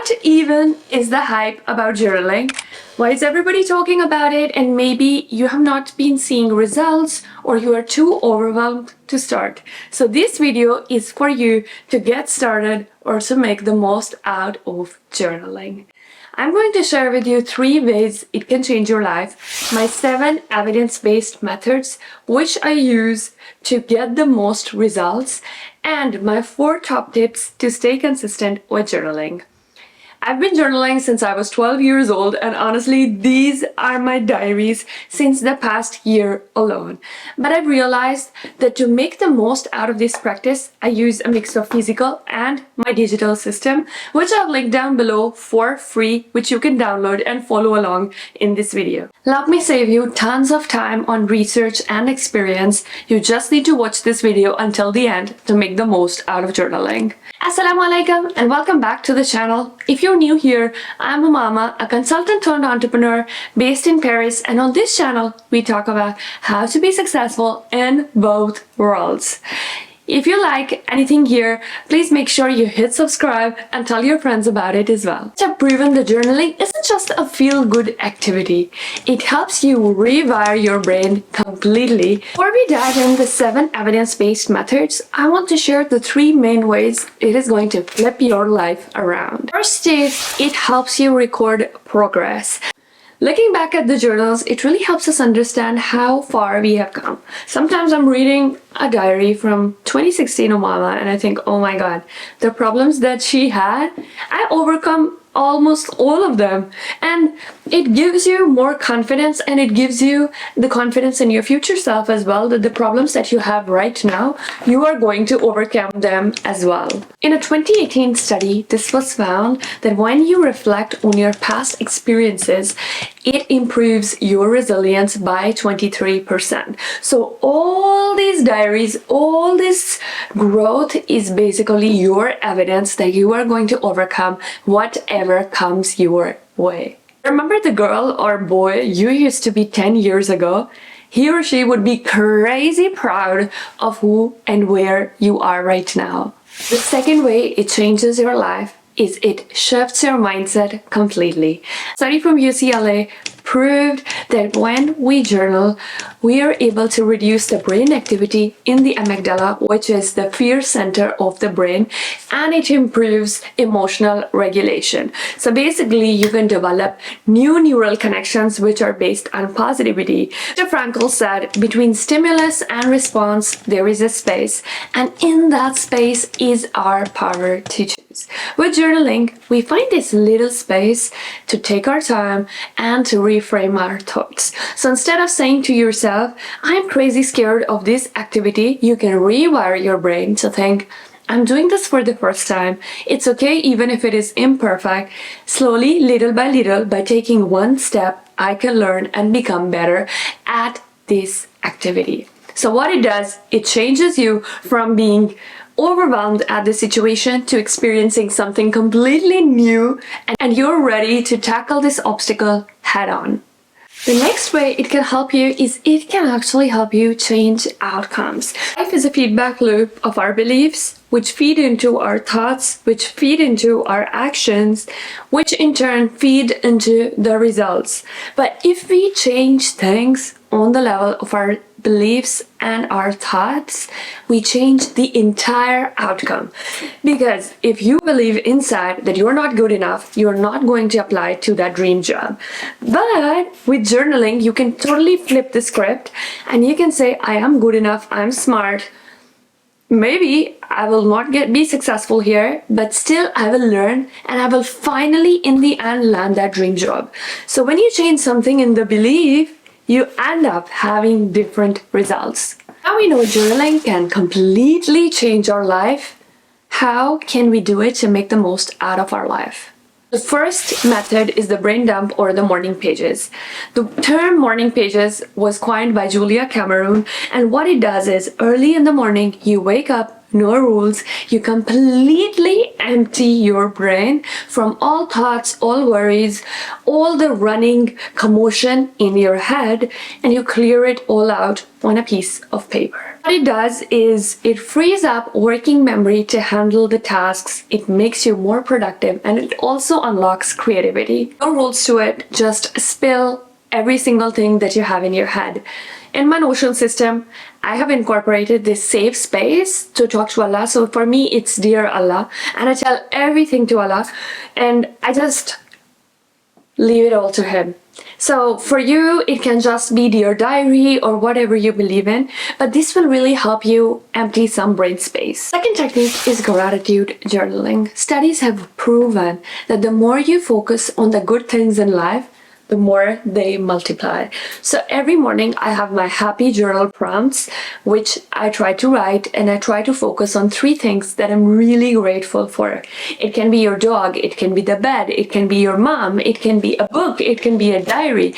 What even is the hype about journaling? Why is everybody talking about it and maybe you have not been seeing results or you are too overwhelmed to start? So this video is for you to get started or to make the most out of journaling. I'm going to share with you 3 ways it can change your life, my 7 evidence-based methods which I use to get the most results, and my 4 top tips to stay consistent with journaling. I've been journaling since I was 12 years old, and honestly, these are my diaries since the past year alone. But I've realized that to make the most out of this practice, I use a mix of physical and my digital system, which I'll link down below for free, which you can download and follow along in this video. Let me save you tons of time on research and experience. You just need to watch this video until the end to make the most out of journaling. Assalamu alaikum and welcome back to the channel. If you're new here, I'm Umama, a consultant turned entrepreneur based in Paris, and on this channel we talk about how to be successful in both worlds. If you like anything here, please make sure you hit subscribe and tell your friends about it as well. I've proven that journaling isn't just a feel-good activity. It helps you rewire your brain completely. Before we dive in the 7 evidence-based methods, I want to share the 3 main ways it is going to flip your life around. First is, it helps you record progress. Looking back at the journals, it really helps us understand how far we have come. Sometimes I'm reading a diary from 2016 Umama and I think, oh my god, the problems that she had, I overcome almost all of them, and it gives you more confidence, and it gives you the confidence in your future self as well, that the problems that you have right now, you are going to overcome them as well. In a 2018 study, this was found that when you reflect on your past experiences, it improves your resilience by 23%. So all these diaries, all this growth is basically your evidence that you are going to overcome whatever comes your way. Remember the girl or boy you used to be 10 years ago? He or she would be crazy proud of who and where you are right now. The second way it changes your life is it shifts your mindset completely. A study from UCLA proved that when we journal, we are able to reduce the brain activity in the amygdala, which is the fear center of the brain, and it improves emotional regulation. So basically, you can develop new neural connections which are based on positivity. Dr. Frankl said, between stimulus and response, there is a space, and in that space is our power to choose. With journaling, we find this little space to take our time and to reframe our thoughts. So instead of saying to yourself, I'm crazy scared of this activity, you can rewire your brain to think, I'm doing this for the first time. It's okay even if it is imperfect. Slowly, little by taking one step, I can learn and become better at this activity. So what it does, it changes you from being overwhelmed at the situation to experiencing something completely new, and you're ready to tackle this obstacle head on. The next way it can help you is it can actually help you change outcomes. Life is a feedback loop of our beliefs, which feed into our thoughts, which feed into our actions, which in turn feed into the results. But if we change things on the level of our beliefs and our thoughts, we change the entire outcome. Because if you believe inside that you're not good enough, you're not going to apply to that dream job. But with journaling, you can totally flip the script and you can say, I am good enough, I'm smart. Maybe I will not be successful here, but still I will learn and I will finally in the end land that dream job. So when you change something in the belief, you end up having different results. Now we know journaling can completely change our life. How can we do it to make the most out of our life? The first method is the brain dump or the morning pages. The term morning pages was coined by Julia Cameron, and what it does is early in the morning you wake up, no rules, you completely empty your brain from all thoughts, all worries, all the running commotion in your head, and you clear it all out on a piece of paper. What it does is it frees up working memory to handle the tasks, it makes you more productive, and it also unlocks creativity. No rules to it, just spill every single thing that you have in your head. In my Notion system, I have incorporated this safe space to talk to Allah. So for me, it's Dear Allah, and I tell everything to Allah, and I just leave it all to Him. So for you, it can just be Dear Diary or whatever you believe in, but this will really help you empty some brain space. Second technique is gratitude journaling. Studies have proven that the more you focus on the good things in life, the more they multiply. So every morning I have my happy journal prompts, which I try to write, and I try to focus on 3 things that I'm really grateful for. It can be your dog, it can be the bed, it can be your mom, it can be a book, it can be a diary.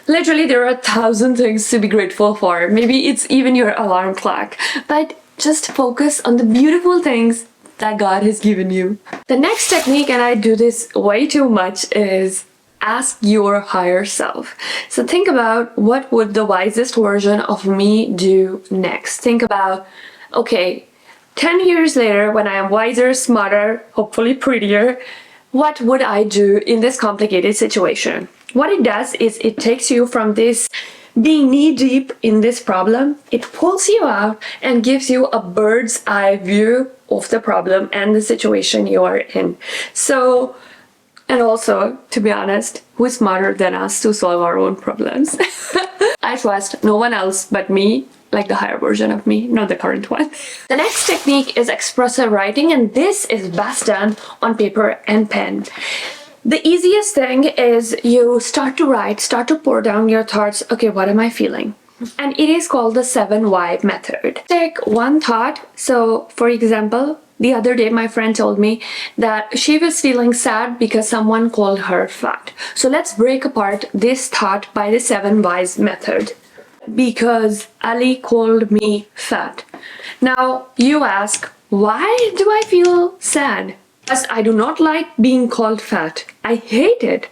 Literally, there are 1,000 things to be grateful for. Maybe it's even your alarm clock, but just focus on the beautiful things that God has given you. The next technique, and I do this way too much, is ask your higher self. So think about, what would the wisest version of me do next? Think about, okay, 10 years later, when I am wiser, smarter, hopefully prettier, what would I do in this complicated situation? What it does is it takes you from this being knee deep in this problem, it pulls you out and gives you a bird's eye view of the problem and the situation you are in. So, and also, to be honest, who's smarter than us to solve our own problems? I trust no one else but me, like the higher version of me, not the current one. The next technique is expressive writing, and this is best done on paper and pen. The easiest thing is you start to write, start to pour down your thoughts. Okay, what am I feeling? And it is called the 7 why method. Take one thought. So, for example, the other day, my friend told me that she was feeling sad because someone called her fat. So let's break apart this thought by the 7 whys method. Because Ali called me fat. Now you ask, why do I feel sad? Because I do not like being called fat. I hate it.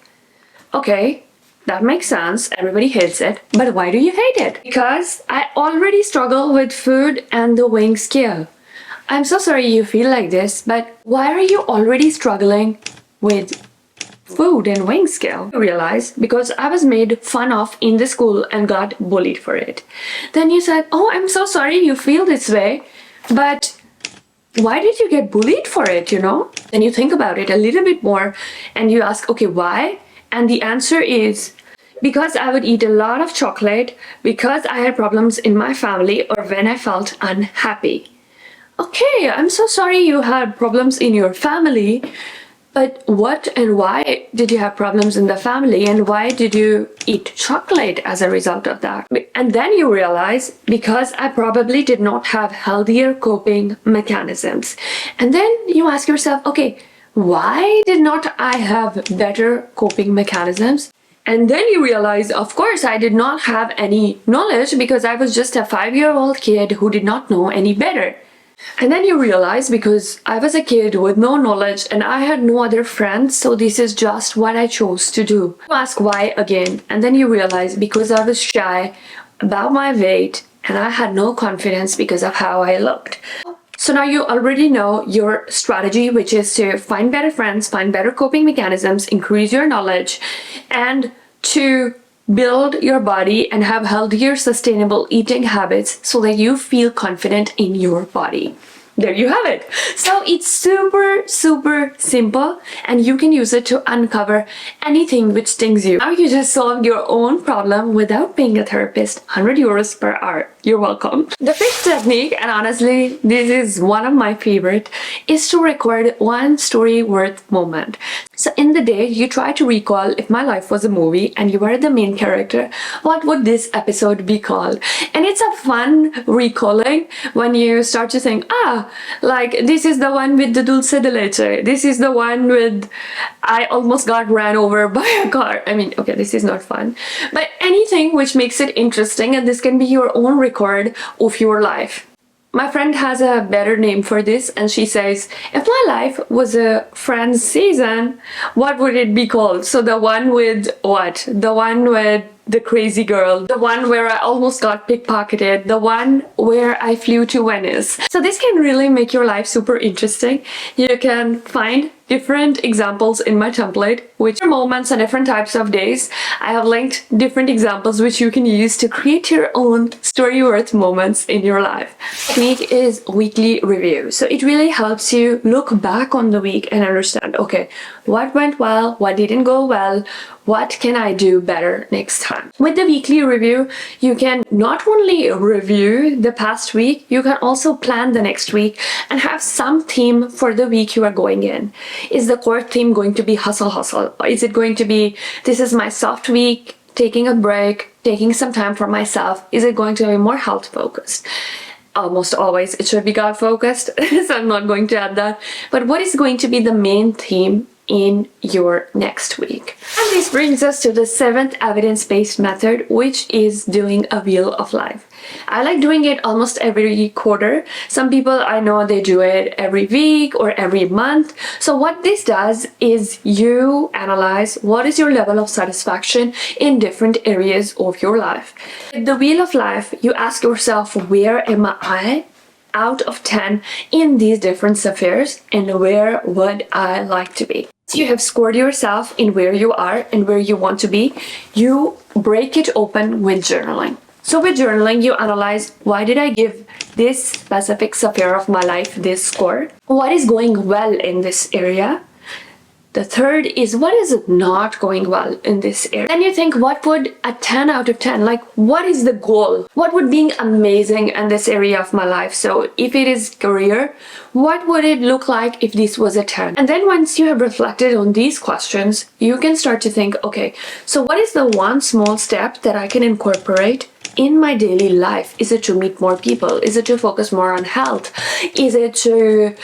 Okay, that makes sense. Everybody hates it. But why do you hate it? Because I already struggle with food and the weighing scale. I'm so sorry you feel like this, but why are you already struggling with food and weighing scale? You realize, because I was made fun of in the school and got bullied for it. Then you said, oh, I'm so sorry you feel this way, but why did you get bullied for it, you know? Then you think about it a little bit more and you ask, okay, why? And the answer is, because I would eat a lot of chocolate, because I had problems in my family, or when I felt unhappy. Okay, I'm so sorry you had problems in your family, but what and why did you have problems in the family, and why did you eat chocolate as a result of that? And then you realize, because I probably did not have healthier coping mechanisms. And then you ask yourself, okay, why did not I have better coping mechanisms? And then you realize, of course, I did not have any knowledge because I was just a 5-year-old kid who did not know any better. And then you realize, because I was a kid with no knowledge and I had no other friends, so this is just what I chose to do. You ask why again, and then you realize, because I was shy about my weight and I had no confidence because of how I looked. So now you already know your strategy, which is to find better friends, find better coping mechanisms, increase your knowledge, and to build your body and have healthier, sustainable eating habits so that you feel confident in your body. There you have it. So it's super, super simple, and you can use it to uncover anything which stings you. Now you just solved your own problem without paying a therapist 100 euros per hour. You're welcome. The 5th technique, and honestly, this is one of my favorite, is to record one story worth moment. So in the day, you try to recall, if my life was a movie and you were the main character, what would this episode be called? And it's a fun recalling when you start to think, like this is the one with the dulce de leche. This is the one with I almost got ran over by a car. I mean, okay, this is not fun. But anything which makes it interesting, and this can be your own record of your life. My friend has a better name for this, and she says, if my life was a Friends season, what would it be called? So the one with what? The one with the crazy girl, the one where I almost got pickpocketed, the one where I flew to Venice. So this can really make your life super interesting. You can find different examples in my template, which are moments and different types of days. I have linked different examples which you can use to create your own story-worth moments in your life. Technique is weekly review. So it really helps you look back on the week and understand, okay, what went well, what didn't go well, what can I do better next time? With the weekly review, you can not only review the past week, you can also plan the next week and have some theme for the week you are going in. Is the core theme going to be hustle, hustle? Or is it going to be, this is my soft week, taking a break, taking some time for myself? Is it going to be more health focused? Almost always it should be God focused, so I'm not going to add that. But what is going to be the main theme in your next week? And this brings us to the 7th evidence-based method, which is doing a wheel of life. I like doing it almost every quarter. Some people I know they do it every week or every month. So what this does is you analyze what is your level of satisfaction in different areas of your life. With the wheel of life, you ask yourself, where am I out of 10 in these different spheres, and where would I like to be? So you have scored yourself in where you are and where you want to be. You break it open with journaling. So with journaling, you analyze, why did I give this specific sphere of my life this score? What is going well in this area? The third is, what is not going well in this area? Then you think, what would a 10 out of 10, like what is the goal? What would be amazing in this area of my life? So if it is career, what would it look like if this was a 10? And then once you have reflected on these questions, you can start to think, okay, so what is the one small step that I can incorporate in my daily life? Is it to meet more people? Is it to focus more on health? Is it to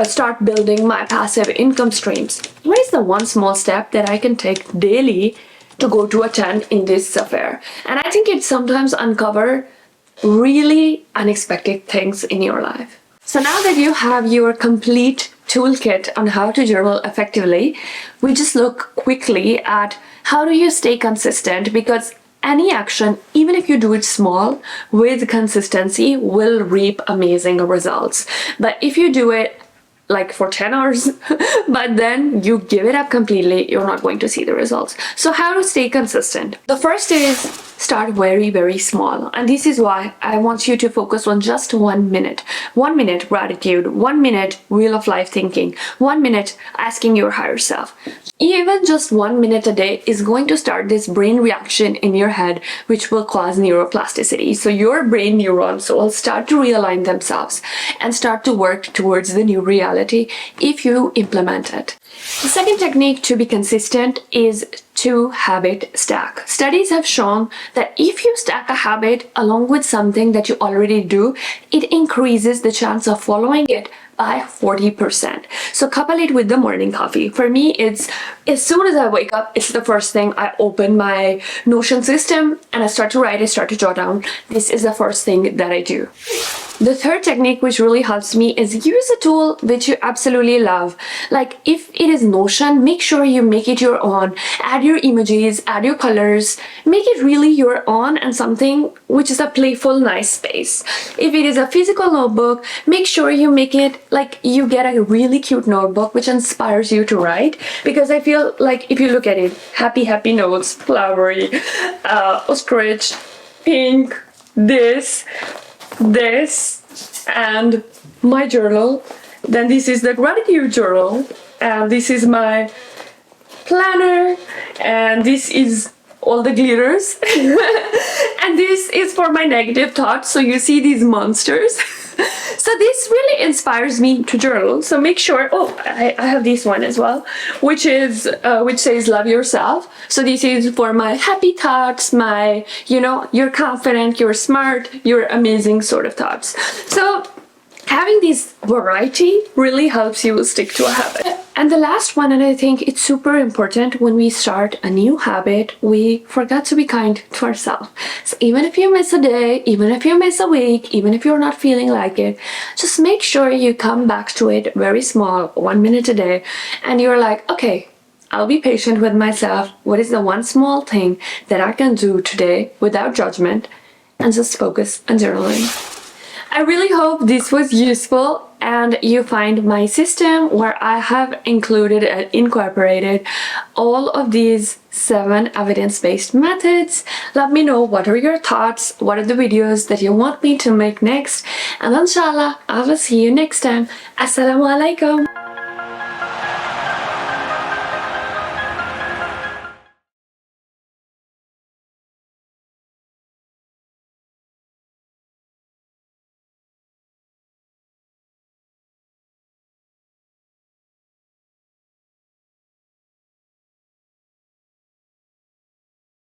start building my passive income streams? What is the one small step that I can take daily to go to a 10 in this affair? And I think it sometimes uncover really unexpected things in your life. So now that you have your complete toolkit on how to journal effectively, we just look quickly at how do you stay consistent, because any action, even if you do it small, with consistency will reap amazing results. But if you do it like for 10 hours, but then you give it up completely, you're not going to see the results. So how to stay consistent? The first is start very, very small. And this is why I want you to focus on just 1 minute. 1 minute gratitude, 1 minute wheel of life thinking, 1 minute asking your higher self. Even just 1 minute a day is going to start this brain reaction in your head, which will cause neuroplasticity. So your brain neurons will start to realign themselves and start to work towards the new reality if you implement it. The second technique to be consistent is to habit stack. Studies have shown that if you stack a habit along with something that you already do, it increases the chance of following it by 40%. So couple it with the morning coffee. For me, it's as soon as I wake up, it's the first thing. I open my Notion system and I start to write, I start to jot down. This is the first thing that I do. The third technique which really helps me is use a tool which you absolutely love. Like if it is Notion, make sure you make it your own. Add your emojis, add your colors, make it really your own and something which is a playful, nice space. If it is a physical notebook, make sure you make it like you get a really cute notebook which inspires you to write, because I feel like if you look at it, happy notes, flowery, ostrich, pink, this, and my journal. Then this is the gratitude journal, and this is my planner, and this is all the glitters and this is for my negative thoughts. So you see these monsters. So this really inspires me to journal. So make sure, I have this one as well, which says love yourself. So this is for my happy thoughts, my, you're confident, you're smart, you're amazing sort of thoughts. So having this variety really helps you stick to a habit. And the last one, and I think it's super important when we start a new habit, we forgot to be kind to ourselves. So even if you miss a day, even if you miss a week, even if you're not feeling like it, just make sure you come back to it very small, 1 minute a day, and you're like, okay, I'll be patient with myself. What is the one small thing that I can do today without judgment, and just focus on journaling. I really hope this was useful and you find my system where I have included and incorporated all of these 7 evidence-based methods. Let me know what are your thoughts, what are the videos that you want me to make next, and inshallah I will see you next time. Assalamu alaikum.